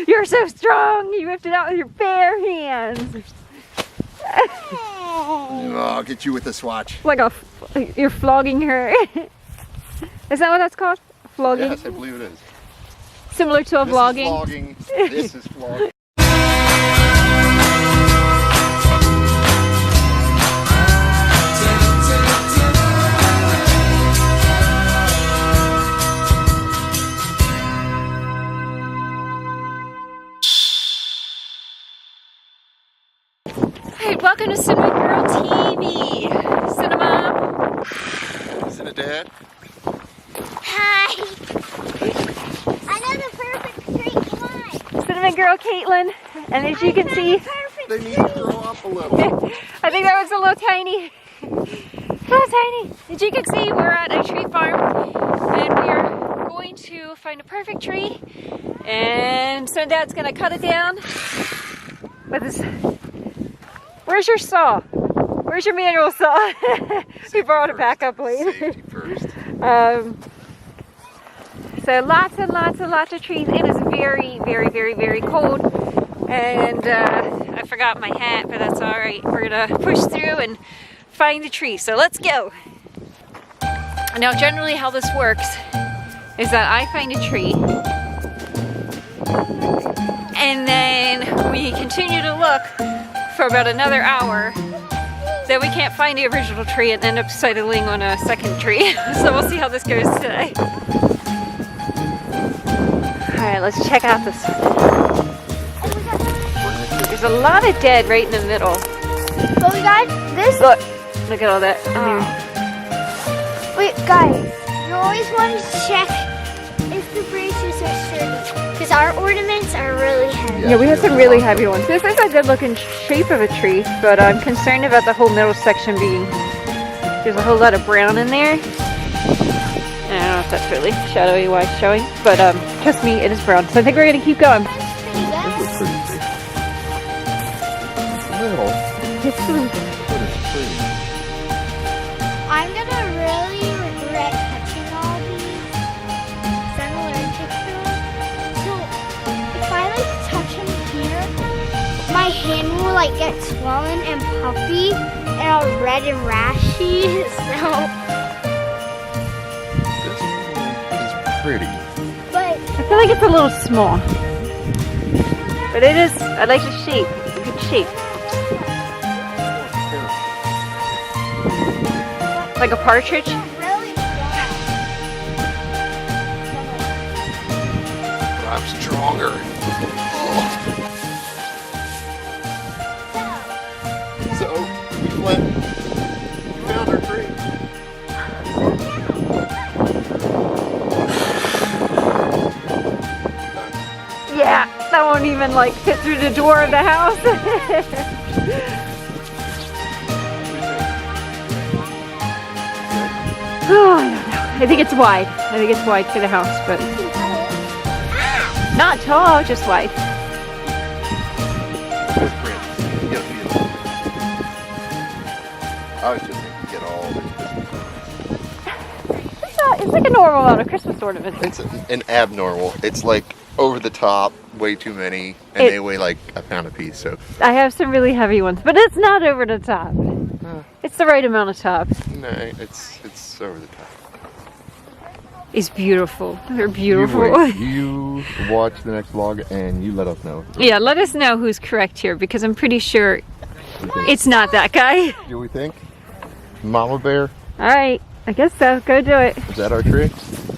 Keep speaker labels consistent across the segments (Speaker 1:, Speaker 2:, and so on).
Speaker 1: You're so strong. You whipped it out with your bare hands.
Speaker 2: I'll get you with the swatch.
Speaker 1: You're flogging her. Is that what that's called? Flogging?
Speaker 2: Yes, I believe it is.
Speaker 1: Similar to a vlogging?
Speaker 2: Flogging. This is flogging.
Speaker 1: Alright, welcome to Cinema Girl TV. Cinema.
Speaker 2: CinnaDad.
Speaker 3: Hi. I know the perfect tree. Come on.
Speaker 1: Cinema Girl Caitlin. And as you can see,
Speaker 2: They need to grow up a little.
Speaker 1: I think that was a little tiny. A little tiny. As you can see, we're at a tree farm and we're going to find a perfect tree. And CinnaDad's gonna cut it down with his. Where's your saw? Where's your manual saw? We borrowed a backup blade.
Speaker 2: Safety first.
Speaker 1: So lots and lots of trees. It is very cold. And I forgot my hat, but that's all right. We're gonna push through and find the tree. So let's go. Now, generally how this works is that I find a tree and then we continue to look for about another hour. Then we can't find the original tree and end up settling on a second tree. So we'll see how this goes today. Alright, let's check out this one. There's a lot of dead right in the middle.
Speaker 3: But we got this.
Speaker 1: Look at all that.
Speaker 3: Wait, guys. You always want to check if the branches are sturdy. Because our ornaments are really heavy.
Speaker 1: Yeah, we have some really heavy ones. This is a good looking shape of a tree, but I'm concerned about the whole middle section being, there's a whole lot of brown in there. I don't know if that's really shadowy why it's showing, but trust me, it is brown. So I think we're going to keep going.
Speaker 2: This is pretty big. Little.
Speaker 3: I'm going to really regret touching all these. Because I'm allergic to them. So if I touch them here, my hand will get swollen and puffy and all red and rashy. So.
Speaker 2: Pretty.
Speaker 3: But
Speaker 1: I feel like it's a little small. But it is, I like the shape. It's a good shape. Like a partridge?
Speaker 3: really
Speaker 2: I'm stronger. So, we found our tree.
Speaker 1: Yeah, that won't even fit through the door of the house. Oh, I don't know. I think it's wide. I think it's wide for the house, but not tall, just wide.
Speaker 2: I was just thinking, get all this.
Speaker 1: It's like a normal amount of Christmas ornaments.
Speaker 2: It's an abnormal. It's over the top, way too many, and they weigh a pound a piece. So
Speaker 1: I have some really heavy ones, but it's not over the top. It's the right amount of top.
Speaker 2: no, it's over the top.
Speaker 1: It's beautiful. They're beautiful.
Speaker 2: You watch the next vlog and you let us know.
Speaker 1: Yeah, let us know who's correct here because I'm pretty sure it's not that guy.
Speaker 2: Do we think? Mama bear?
Speaker 1: All right, I guess so. Go do it.
Speaker 2: Is that our tree?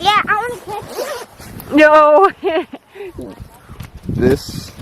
Speaker 3: Yeah, I want to catch it.
Speaker 1: No.
Speaker 2: This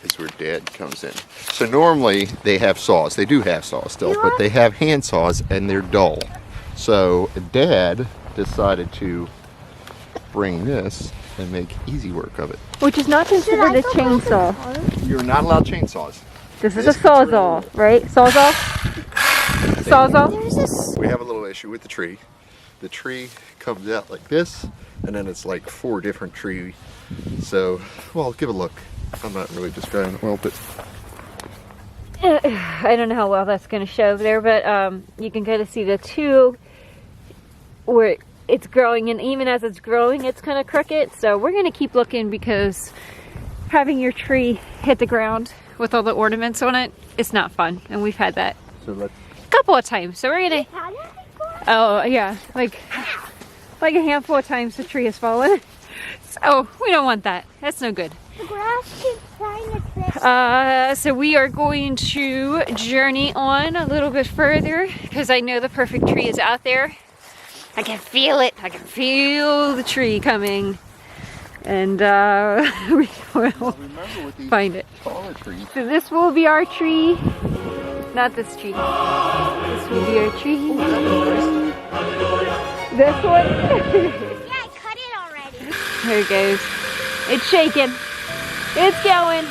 Speaker 2: is where Dad comes in. So normally they have saws. They do have saws still, but they have hand saws and they're dull. So Dad decided to bring this and make easy work of it.
Speaker 1: Which is not considered a chainsaw.
Speaker 2: You're not allowed chainsaws.
Speaker 1: This is a sawzall, right? Sawzall? Sawzall?
Speaker 3: There's this.
Speaker 2: We have a little issue with the tree. The tree comes out like this, and then it's 4 different trees. So, well, give a look. I'm not really describing it well, but
Speaker 1: I don't know how well that's going to show there, but you can kind of see the two where it's growing, and even as it's growing, it's kind of crooked. So we're gonna keep looking, because having your tree hit the ground with all the ornaments on it, it's not fun. And we've had that a couple of times. So we're gonna, oh yeah, like a handful of times the tree has fallen. So we don't want that. That's no good.
Speaker 3: The grass keeps trying to fix.
Speaker 1: So we are going to journey on a little bit further, because I know the perfect tree is out there. I can feel it. I can feel the tree coming. And we will find it. So this will be our tree. Not this tree. This will be our tree. This one?
Speaker 3: Yeah, I cut it already.
Speaker 1: There it goes. It's shaking. It's going.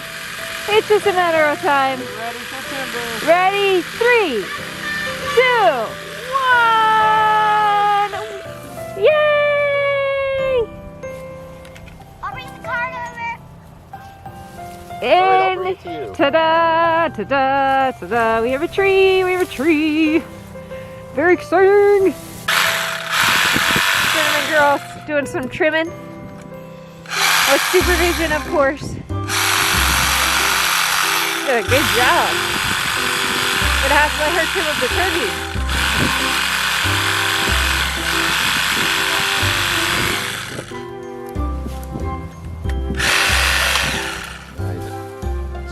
Speaker 1: It's just a matter of time.
Speaker 2: Ready for timber.
Speaker 1: Ready? 3, 2, 1. Yay!
Speaker 3: I'll bring the cart over.
Speaker 1: And ta-da, ta-da, ta-da. We have a tree. We have a tree. Very exciting. Cinnamon girls doing some trimming. With supervision, of course. Did a good job. But I have to let her trim up the turkey.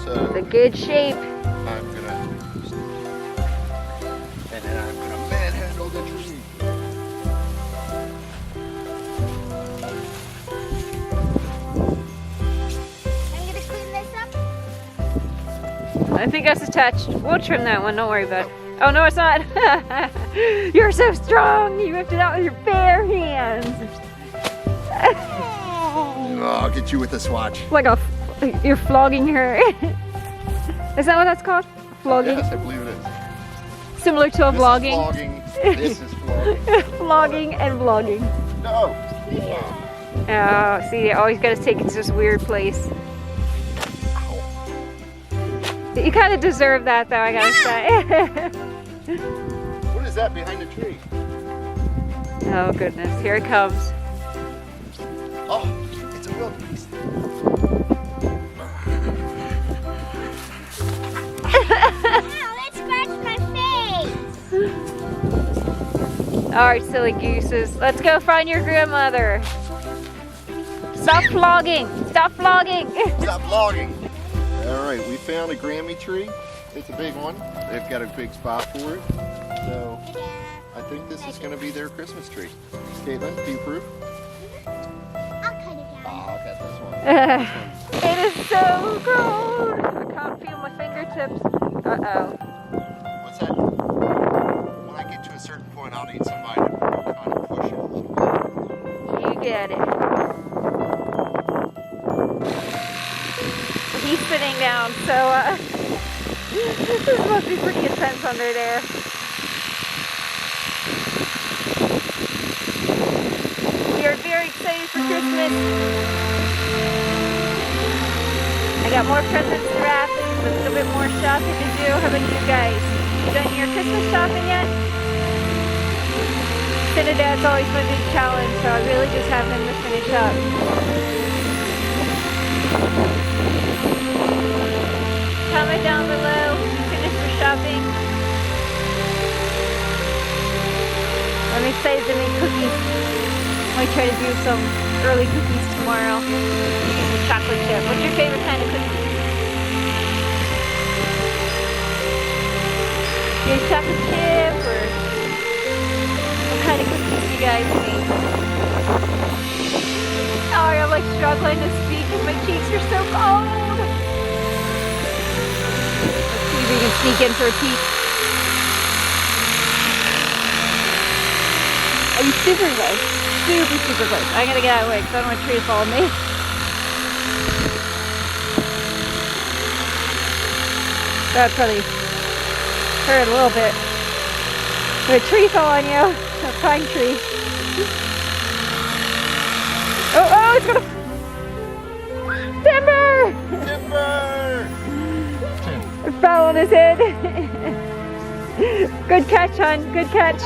Speaker 2: So
Speaker 1: It's a good shape.
Speaker 2: I'm gonna, and then I'm gonna manhandle the tree.
Speaker 3: I'm gonna clean this up.
Speaker 1: I think that's attached. We'll trim that one, don't worry about it. Oh no, it's not. You're so strong. You whipped it out with your bare hands.
Speaker 2: Oh, I'll get you with a swatch.
Speaker 1: Like you're flogging her. Is that what that's called? Flogging?
Speaker 2: Yes, I believe it is.
Speaker 1: Similar to a
Speaker 2: This
Speaker 1: vlogging.
Speaker 2: is flogging. This is flogging.
Speaker 1: Flogging and vlogging.
Speaker 2: No.
Speaker 1: Oh, see, you always gotta take it to this weird place. You kind of deserve that, though, I gotta say.
Speaker 2: What is that behind the tree?
Speaker 1: Oh, goodness. Here it comes.
Speaker 2: Oh, it's a wildebeest.
Speaker 3: Ow, that scratched my face.
Speaker 1: All right, silly gooses. Let's go find your grandmother. Stop flogging. Stop flogging.
Speaker 2: Stop logging. All right, we found a Grammy tree. It's a big one. They've got a big spot for it. So I think this is going to be their Christmas tree. Caitlin, do you approve?
Speaker 3: I'll cut it down.
Speaker 2: Oh, okay, this one.
Speaker 1: It is so cold. I can't feel my fingertips. Uh-oh.
Speaker 2: What's that? When I get to a certain point, I'll need somebody to kind of push it a little bit.
Speaker 1: You get it. He's sitting down, so this must be pretty intense under there. We are very excited for Christmas. I got more presents to wrap, a little bit more shopping to do. How about you guys? You done your Christmas shopping yet? CinnaDad's always my big challenge, so I really just have him to finish up. Comment down below, finish your shopping. I'm excited to make cookies. I might try to do some early cookies tomorrow. Using chocolate chip. What's your favorite kind of cookie? Your chocolate chip, or what kind of cookies do you guys make? Oh, I'm like struggling to speak because my cheeks are so cold. Let's see if we can sneak in for a peek. Are you super close? Super close. I'm gonna get out of the way because I don't want a tree to fall on me. That probably hurt a little bit. If a tree fell on you, a pine tree. Oh, it's gonna... Timber!
Speaker 2: Timber!
Speaker 1: It fell on his head. Good catch, hon. Good catch.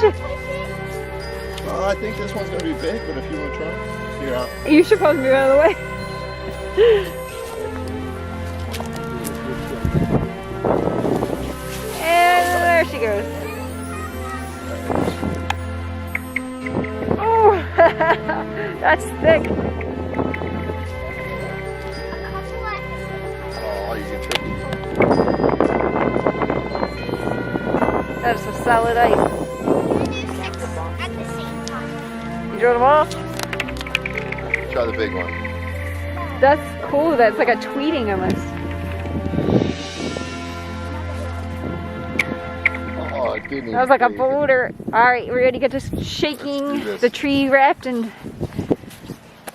Speaker 2: Oh, I think this one's gonna be big, but if you want to try, here out.
Speaker 1: You should probably move out of the way. And there she goes. Oh, that's thick.
Speaker 2: Oh, you can take it.
Speaker 1: That's some solid ice.
Speaker 3: At the same time.
Speaker 1: You drew them all?
Speaker 2: Try the big one.
Speaker 1: That's cool. That's like a tweeting almost.
Speaker 2: Oh, it didn't.
Speaker 1: That was like a
Speaker 2: even
Speaker 1: boulder. All right, we're gonna get this
Speaker 2: Let's
Speaker 1: shaking
Speaker 2: do this.
Speaker 1: the tree wrapped and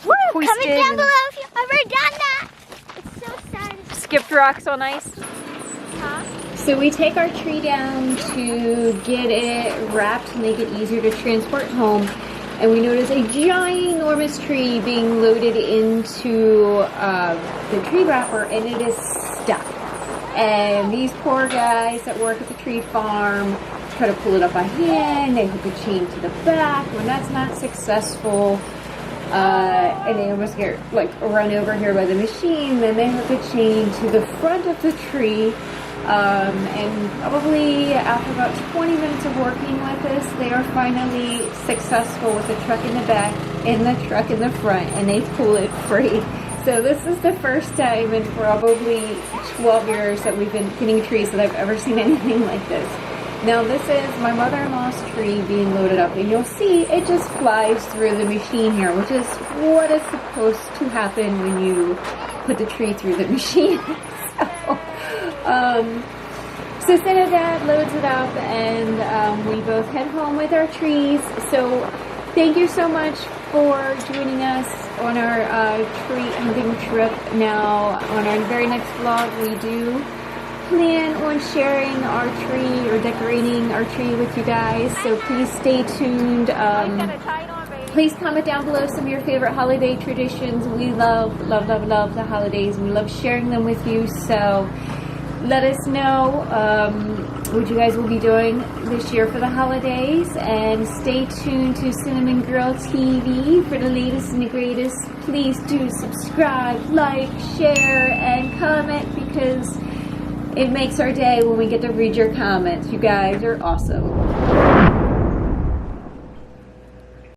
Speaker 3: Woo!
Speaker 1: hoisted
Speaker 3: Comment down
Speaker 1: and
Speaker 3: below if you've ever done that. It's so sad.
Speaker 1: skipped rocks on ice.
Speaker 3: Huh?
Speaker 1: So we take our tree down to get it wrapped to make it easier to transport home. And we notice a ginormous tree being loaded into the tree wrapper, and it is stuck. And these poor guys that work at the tree farm try to pull it up by hand. They hook a chain to the back. When that's not successful, and they almost get like run over here by the machine, then they hook a chain to the front of the tree. And probably after about 20 minutes of working with this, they are finally successful with the truck in the back and the truck in the front, and they pull it free. So this is the first time in probably 12 years that we've been getting trees that I've ever seen anything like this. Now this is my mother-in-law's tree being loaded up, and you'll see it just flies through the machine here, which is what is supposed to happen when you put the tree through the machine. So CinnaDad loads it up, and we both head home with our trees. So thank you so much for joining us on our tree hunting trip. Now on our very next vlog, we do plan on sharing our tree or decorating our tree with you guys, so please stay tuned. Please comment down below some of your favorite holiday traditions. We love the holidays. We love sharing them with you, so let us know what you guys will be doing this year for the holidays, and stay tuned to Cinnamon Girl TV for the latest and the greatest. Please do subscribe, like, share, and comment, because it makes our day when we get to read your comments. You guys are awesome.